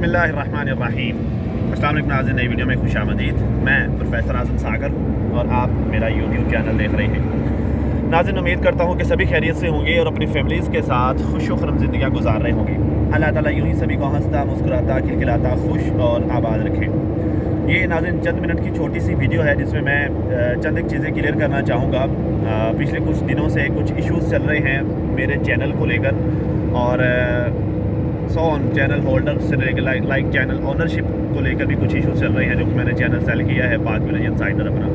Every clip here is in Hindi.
बिस्मिल्लाहिर्रहमानिर्रहीम। अस्सलाम वालेकुम नाज़रीन, नई वीडियो में खुशामदीद। मैं प्रोफेसर आज़म सागर और आप मेरा यूट्यूब चैनल देख रहे हैं। नाज़रीन, उम्मीद करता हूँ कि सभी खैरियत से होंगे और अपनी फैमिलीज़ के साथ खुश व खुर्रम ज़िंदगियाँ गुजार रहे होंगे। अल्लाह ताला यूँ ही सभी को हंसता मुस्कुराता खिलखिलाता खुश और आबाद रखे। ये नाज़रीन चंद मिनट की छोटी सी वीडियो है जिसमें मैं चंद एक चीज़ें क्लियर करना चाहूँगा। पिछले कुछ दिनों से कुछ इश्यूज़ चल रहे हैं मेरे चैनल को लेकर और चैनल होल्डर से लाइक चैनल ओनरशिप को लेकर भी कुछ इश्यूज चल रहे हैं, जो कि मैंने चैनल सेल किया है पाक विलेज इनसाइडर अपना।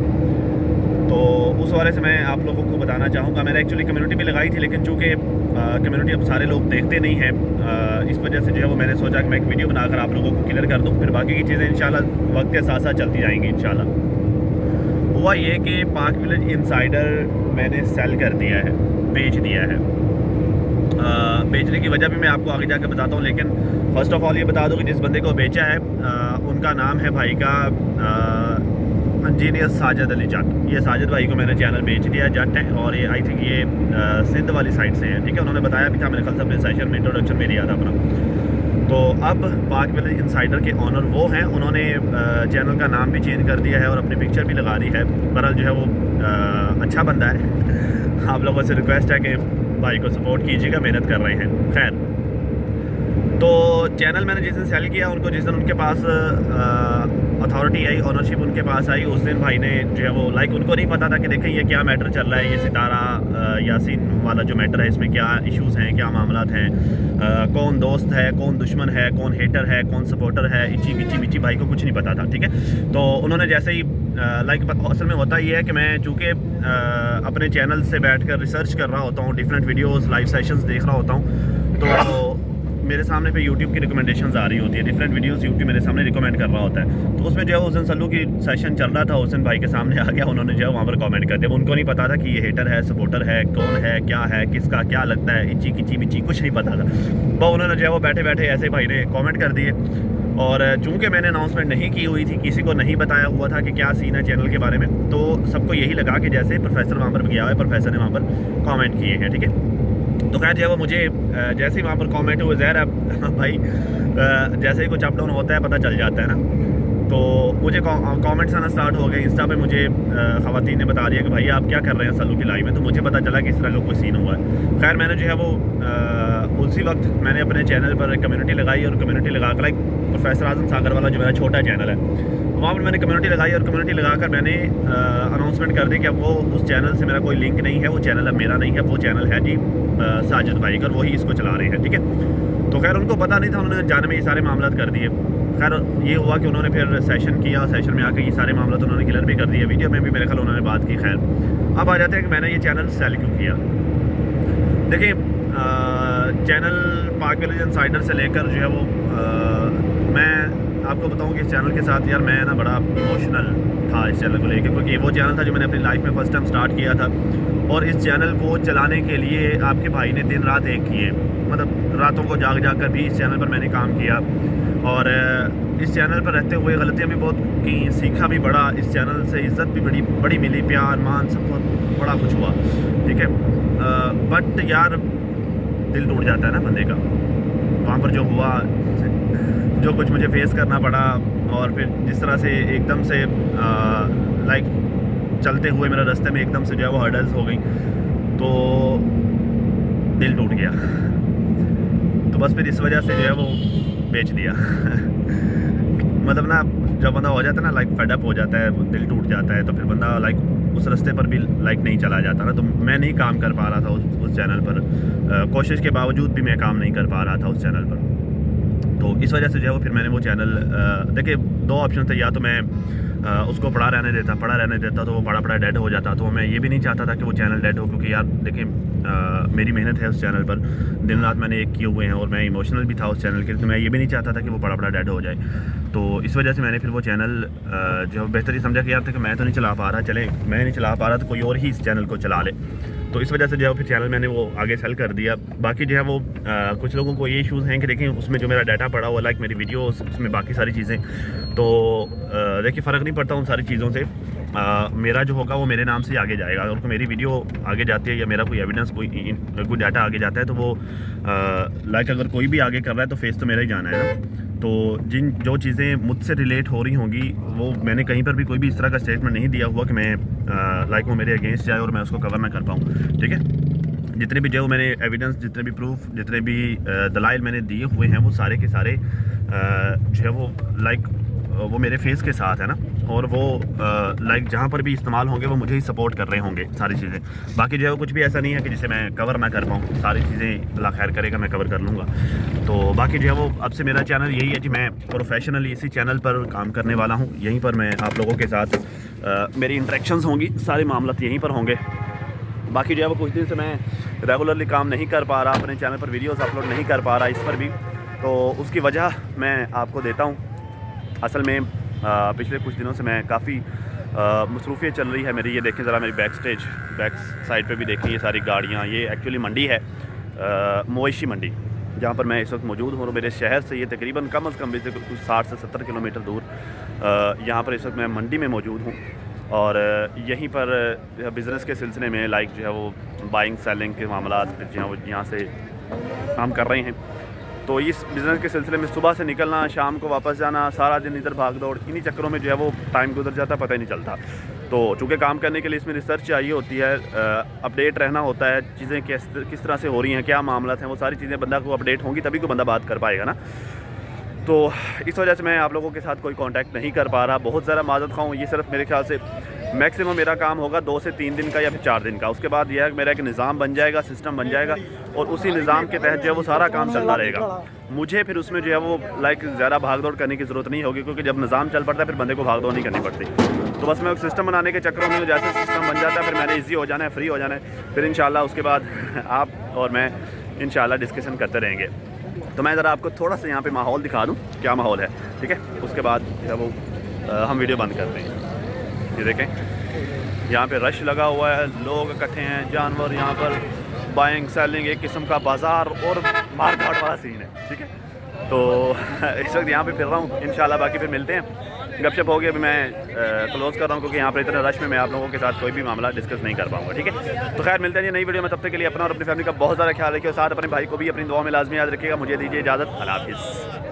तो उस वाले से मैं आप लोगों को बताना चाहूँगा। मैंने एक्चुअली कम्युनिटी भी लगाई थी, लेकिन चूँकि कम्युनिटी अब सारे लोग देखते नहीं हैं, इस वजह से जो है वो मैंने सोचा कि मैं एक वीडियो बनाकर आप लोगों को क्लियर कर दूँ, फिर बाकी की चीज़ें इंशाल्लाह वक्त के साथ साथ चलती जाएंगी इंशाल्लाह। हुआ ये कि पाक विलेज इनसाइडर मैंने सेल कर दिया है, बेच दिया है। बेचने की वजह भी मैं आपको आगे जाकर बताता हूँ, लेकिन फ़र्स्ट ऑफ़ ऑल ये बता दूँ कि जिस बंदे को बेचा है उनका नाम है भाई का इंजीनियर साजिद अली जट। ये साजिद भाई को मैंने चैनल बेच दिया, जट है, और ये आई थिंक ये सिंध वाली साइड से है, ठीक है। उन्होंने बताया भी था, मेरे ख्याल से अपने सेशन में इंट्रोडक्शन में दिया था अपना। तो अब पाक विलेज इनसाइडर के ऑनर वो हैं, उन्होंने चैनल का नाम भी चेंज कर दिया है और अपनी पिक्चर भी लगा दी है। बहरहाल जो है वो अच्छा बंदा है। आप लोगों से रिक्वेस्ट है कि भाई को सपोर्ट कीजिएगा, मेहनत कर रहे हैं। खैर, तो चैनल मैंने जिस दिन सेल किया, उनको जिस दिन उनके पास अथॉरिटी आई, ओनरशिप उनके पास आई, उस दिन भाई ने जो है वो लाइक उनको नहीं पता था कि देखें ये क्या मैटर चल रहा है, ये सितारा यासीन वाला जो मैटर है इसमें क्या इश्यूज़ हैं, क्या मामलात हैं, कौन दोस्त है, कौन दुश्मन है, कौन हेटर है, कौन सपोर्टर है, इची बिची बिची भाई को कुछ नहीं पता था, ठीक है। तो उन्होंने जैसे ही लाइक असल में होता ये है कि मैं चूँकि अपने चैनल से बैठकर रिसर्च कर रहा होता हूँ, डिफरेंट वीडियोस लाइव सेशंस देख रहा होता हूँ, तो मेरे सामने पे यूट्यूब की रिकमेंडेशंस आ रही होती है, डिफरेंट वीडियोस यूट्यूब मेरे सामने रिकमेंड कर रहा होता है। तो उसमें जो है उस दिन सल्लू की सेशन चल रहा था, उस दिन भाई के सामने आ गया, उन्होंने जो है वहाँ पर कमेंट कर दिया। उनको नहीं पता था कि ये हेटर है, सपोर्टर है, कौन है, क्या है, किसका क्या लगता है, इची किची बिची कुछ नहीं पता था। वो उन्होंने जो है वो बैठे बैठे ऐसे भाई ने कॉमेंट कर दिए, और चूँकि मैंने अनाउंसमेंट नहीं की हुई थी, किसी को नहीं बताया हुआ था कि क्या सीन है चैनल के बारे में, तो सबको यही लगा कि जैसे प्रोफेसर वहाँ पर गया है, प्रोफेसर ने वहाँ पर कॉमेंट किए हैं, ठीक है। तो खैर जो है वो मुझे जैसे ही वहाँ पर कमेंट हुए, ज़हर है भाई जैसे ही कुछ अप डाउन होता है पता चल जाता है ना, तो मुझे कमेंट्स आना स्टार्ट हो गए। इंस्टा पे मुझे ख़वातीन ने बता दिया कि भाई आप क्या कर रहे हैं सल्लू की लाइव में, तो मुझे पता चला कि इस तरह का कोई सीन हुआ है। खैर मैंने जो है वो उसी वक्त मैंने अपने चैनल पर कम्युनिटी लगाई, और कम्युनिटी लगा कर लाइक प्रोफेसर आज़म सागर वाला जो मेरा छोटा चैनल है, वहाँ पर मैंने कम्युनिटी लगाई, और कम्युनिटी लगाकर मैंने अनाउंसमेंट कर दी कि अब वो उस चैनल से मेरा कोई लिंक नहीं है, वो चैनल अब मेरा नहीं है, वो चैनल है जी साजिद भाई का, वही इसको चला रहे हैं, ठीक है। तो खैर उनको पता नहीं था, उन्होंने जाने में ये सारे मामला कर दिए। खैर ये हुआ कि उन्होंने फिर सेशन किया, सेशन में आकर ये सारे मामला उन्होंने क्लियर भी कर दिए, वीडियो में भी मेरे ख्याल उन्होंने बात की। खैर अब आ जाते हैं कि मैंने ये चैनल सेल क्यों किया। देखिए चैनल पाक विलेज इनसाइडर से लेकर जो है वो मैं आपको बताऊं कि इस चैनल के साथ यार मैं ना बड़ा इमोशनल था इस चैनल को लेकर, क्योंकि ये वो चैनल था जो मैंने अपनी लाइफ में फ़र्स्ट टाइम स्टार्ट किया था, और इस चैनल को चलाने के लिए आपके भाई ने दिन रात एक किए, मतलब रातों को जाग जाग कर भी इस चैनल पर मैंने काम किया, और इस चैनल पर रहते हुए गलतियाँ भी बहुत की, सीखा भी बड़ा, इस चैनल से इज़्ज़त भी बड़ी मिली, प्यार मान सब बहुत बड़ा कुछ हुआ, ठीक है। बट यार दिल टूट जाता है ना बंदे का, वहाँ पर जो हुआ, जो कुछ मुझे फेस करना पड़ा, और फिर जिस तरह से एकदम से लाइक चलते हुए मेरे रास्ते में एकदम से जो है वो हर्डल्स हो गई, तो दिल टूट गया। तो बस फिर इस वजह से जो है वो बेच दिया। मतलब ना जब बंदा हो जाता है ना लाइक फेड अप हो जाता है, दिल टूट जाता है, तो फिर बंदा लाइक उस रास्ते पर भी लाइक नहीं चला जाता ना। तो मैं नहीं काम कर पा रहा था उस चैनल पर, कोशिश के बावजूद भी मैं काम नहीं कर पा रहा था उस चैनल पर। तो इस वजह से जो है वो फिर मैंने वो चैनल देखिए दो ऑप्शन थे, या तो मैं उसको पड़ा रहने देता तो वो पड़ा डेड हो जाता। तो मैं ये भी नहीं चाहता था कि वो चैनल डेड हो, क्योंकि यार देखिए मेरी मेहनत है उस चैनल पर, दिन रात मैंने एक किए हुए हैं, और मैं इमोशनल भी था उस चैनल के लिए, तो मैं ये भी नहीं चाहता था कि वो पड़ा डेड हो जाए। तो इस वजह से मैंने फिर वो चैनल जो बेहतर ही समझा कि यार कि मैं तो नहीं चला पा रहा, चले मैं नहीं चला पा रहा तो कोई और ही इस चैनल को चला ले। तो इस वजह से जो है फिर चैनल मैंने वो आगे सेल कर दिया। बाकी जो है वो कुछ लोगों को ये इश्यूज़ हैं कि देखिए उसमें जो मेरा डाटा पड़ा हुआ, लाइक मेरी वीडियोस, उसमें बाकी सारी चीज़ें, तो देखिए फ़र्क नहीं पड़ता उन सारी चीज़ों से। मेरा जो होगा वो मेरे नाम से आगे जाएगा। अगर मेरी वीडियो आगे जाती है या मेरा कोई एविडेंस कोई डाटा आगे जाता है, तो वो लाइक अगर कोई भी आगे कर रहा है तो फेस तो मेरा ही जाना है ना। तो जो चीज़ें मुझसे रिलेट हो रही होंगी वो मैंने कहीं पर भी कोई भी इस तरह का स्टेटमेंट नहीं दिया हुआ कि मैं लाइक वो मेरे अगेंस्ट जाए और मैं उसको कवर ना कर पाऊँ, ठीक है। जितने भी जो मैंने एविडेंस, जितने भी प्रूफ, जितने भी दलाइल मैंने दिए हुए हैं वो सारे के सारे जो है वो लाइक वो मेरे फेस के साथ है ना, और वो लाइक जहाँ पर भी इस्तेमाल होंगे वो मुझे ही सपोर्ट कर रहे होंगे सारी चीज़ें। बाकी जो है वो कुछ भी ऐसा नहीं है कि जिसे मैं कवर ना कर पाऊँ, सारी चीज़ें अल्लाह खैर करेगा मैं कवर कर लूँगा। तो बाकी जो है वो अब से मेरा चैनल यही है कि मैं प्रोफेशनली इसी चैनल पर काम करने वाला हूँ। यहीं पर मैं आप लोगों के साथ मेरी इंटरेक्शंस होंगी, सारे मामला यहीं पर होंगे। बाकी जो है वो कुछ दिन से मैं रेगुलरली काम नहीं कर पा रहा, अपने चैनल पर वीडियोस अपलोड नहीं कर पा रहा इस पर भी, तो उसकी वजह मैं आपको देता हूँ। असल में पिछले कुछ दिनों से मैं काफ़ी मसरूफियत चल रही है मेरी। ये देखें ज़रा मेरी बैक साइड पे भी देखें, ये सारी गाड़ियाँ, ये एक्चुअली मंडी है, मवेशी मंडी, जहाँ पर मैं इस वक्त मौजूद हूँ। मेरे शहर से ये तकरीबन कम अज़ कम भी कुछ 60 से 70 किलोमीटर दूर यहाँ पर इस वक्त मैं मंडी में मौजूद हूँ। और यहीं पर बिज़नेस के सिलसिले में लाइक जो है वो बाइंग सेलिंग के मामला जो है वो यहाँ से काम कर रहे हैं। तो इस बिज़नेस के सिलसिले में सुबह से निकलना, शाम को वापस जाना, सारा दिन इधर भाग दौड़, इन्हीं चक्करों में जो है वो टाइम गुजर जाता, पता ही नहीं चलता। तो चूँकि काम करने के लिए इसमें रिसर्च चाहिए होती है, अपडेट रहना होता है, चीज़ें किस तरह से हो रही हैं, क्या मामला हैं, वो सारी चीज़ें बंदा को अपडेट होंगी तभी को बंदा बात कर पाएगा ना। तो इस वजह से मैं आप लोगों के साथ कोई कांटेक्ट नहीं कर पा रहा, बहुत ज़्यादा माज़रत खाऊँ। ये सिर्फ मेरे ख्याल से मैक्सिमम मेरा काम होगा 2 से 3 दिन का या फिर 4 दिन का। उसके बाद यह है कि मेरा एक निज़ाम बन जाएगा, सिस्टम बन जाएगा, और उसी निज़ाम के तहत जो है वो सारा काम चलता रहेगा। मुझे फिर उसमें जो है वो लाइक ज़्यादा भाग दौड़ करने की ज़रूरत नहीं होगी, क्योंकि जब निज़ाम चल पड़ता है फिर बंदे को भाग दौड़ नहीं करनी पड़ती। तो बस मैं एक सिस्टम बनाने के चक्करों में, जैसे सिस्टम बन जाता है फिर मैंने ईजी हो जाना है, फ्री हो जाना है, फिर इंशाल्लाह उसके बाद आप और मैं इंशाल्लाह डिस्कशन करते रहेंगे। तो मैं ज़रा आपको थोड़ा सा यहाँ पे माहौल दिखा दूँ, क्या माहौल है, ठीक है। उसके बाद जो है वो हम वीडियो बंद करते हैं। ये देखें यहाँ पे रश लगा हुआ है, लोग इकट्ठे हैं, जानवर यहाँ पर, बाइंग सेलिंग, एक किस्म का बाज़ार और मार धाड़ वाला सीन है, ठीक है। तो इस वक्त यहाँ पे फिर रहा हूँ, इंशाल्लाह बाकी फिर मिलते हैं। गपशप हो गया, अभी मैं क्लोज़ कर रहा हूँ क्योंकि यहाँ पर इतने रश में मैं आप लोगों के साथ कोई भी मामला डिस्कस नहीं कर पाऊँगा, ठीक है। तो खैर मिलते हैं नई वीडियो में, तब तक के लिए अपना और अपनी फैमिली का बहुत ज़्यादा ख्याल रखिए, और साथ अपने भाई को भी अपनी दुआ में लाजमी याद रखिएगा। मुझे दीजिए इजाज़त, अल्लाह हाफ़िज़।